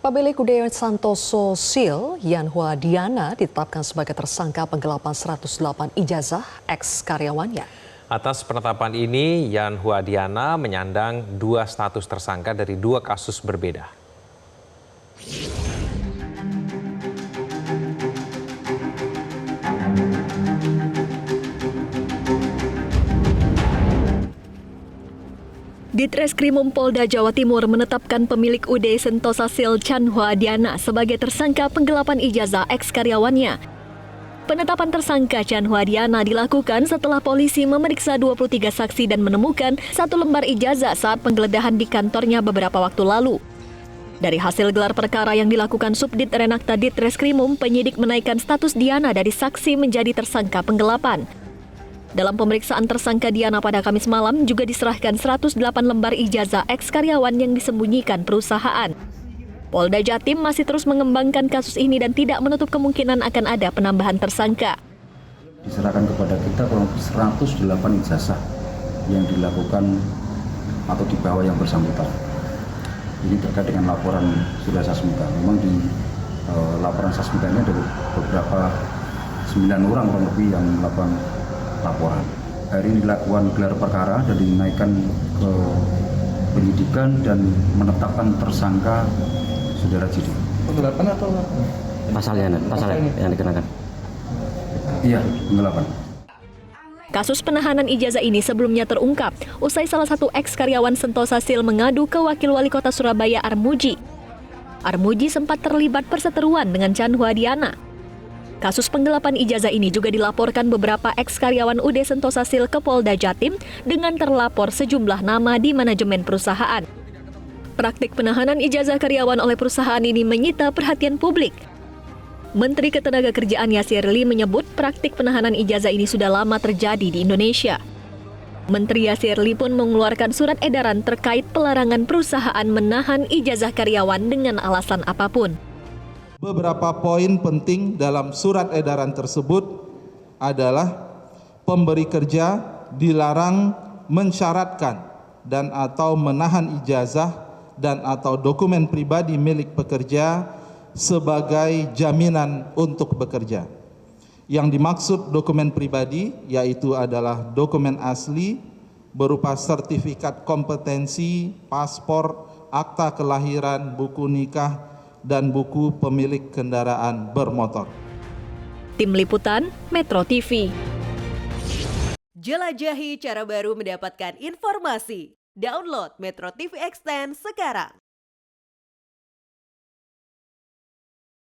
Pemilik Ude Santoso Sil, Yanhua Diana, ditetapkan sebagai tersangka penggelapan 108 ijazah ex-karyawannya. Atas penetapan ini, Yanhua Diana menyandang dua status tersangka dari dua kasus berbeda. Ditreskrimum Polda Jawa Timur menetapkan pemilik UD Santoso Sil Yanhua Diana sebagai tersangka penggelapan ijazah ex-karyawannya. Penetapan tersangka Yanhua Diana dilakukan setelah polisi memeriksa 23 saksi dan menemukan satu lembar ijazah saat penggeledahan di kantornya beberapa waktu lalu. Dari hasil gelar perkara yang dilakukan Subdit Renakta Ditreskrimum, penyidik menaikkan status Diana dari saksi menjadi tersangka penggelapan. Dalam pemeriksaan tersangka Diana pada Kamis malam juga diserahkan 108 lembar ijazah ex-karyawan yang disembunyikan perusahaan. Polda Jatim masih terus mengembangkan kasus ini dan tidak menutup kemungkinan akan ada penambahan tersangka. Diserahkan kepada kita kurang lebih 108 ijazah yang dilakukan atau dibawa yang bersangkutan. Ini terkait dengan laporan Surya Sasmita. Memang di laporan Sasmita ini ada beberapa 9 orang kurang lebih yang melakukan laporan. Hari ini dilakukan gelar perkara dan dinaikkan ke penyidikan dan menetapkan tersangka Saudara JD. Penggelapan atau Pasalnya yang dikenakan? Iya, penggelapan. Kasus penahanan ijazah ini sebelumnya terungkap usai salah satu ex-karyawan Santoso Sil mengadu ke Wakil Wali Kota Surabaya Armuji. Armuji sempat terlibat perseteruan dengan Yanhua Diana. Kasus penggelapan ijazah ini juga dilaporkan beberapa ex-karyawan UD Santoso Sil ke Polda Jatim dengan terlapor sejumlah nama di manajemen perusahaan. Praktik penahanan ijazah karyawan oleh perusahaan ini menyita perhatian publik. Menteri Ketenagakerjaan Yasir Lee menyebut praktik penahanan ijazah ini sudah lama terjadi di Indonesia. Menteri Yasir Lee pun mengeluarkan surat edaran terkait pelarangan perusahaan menahan ijazah karyawan dengan alasan apapun. beberapa poin penting dalam surat edaran tersebut adalah pemberi kerja dilarang mensyaratkan dan atau menahan ijazah dan atau dokumen pribadi milik pekerja sebagai jaminan untuk bekerja. Yang dimaksud dokumen pribadi yaitu adalah dokumen asli berupa sertifikat kompetensi, paspor, akta kelahiran, buku nikah, dan buku pemilik kendaraan bermotor. Tim Liputan, Metro TV. Jelajahi cara baru mendapatkan informasi. Download Metro TV Extend sekarang.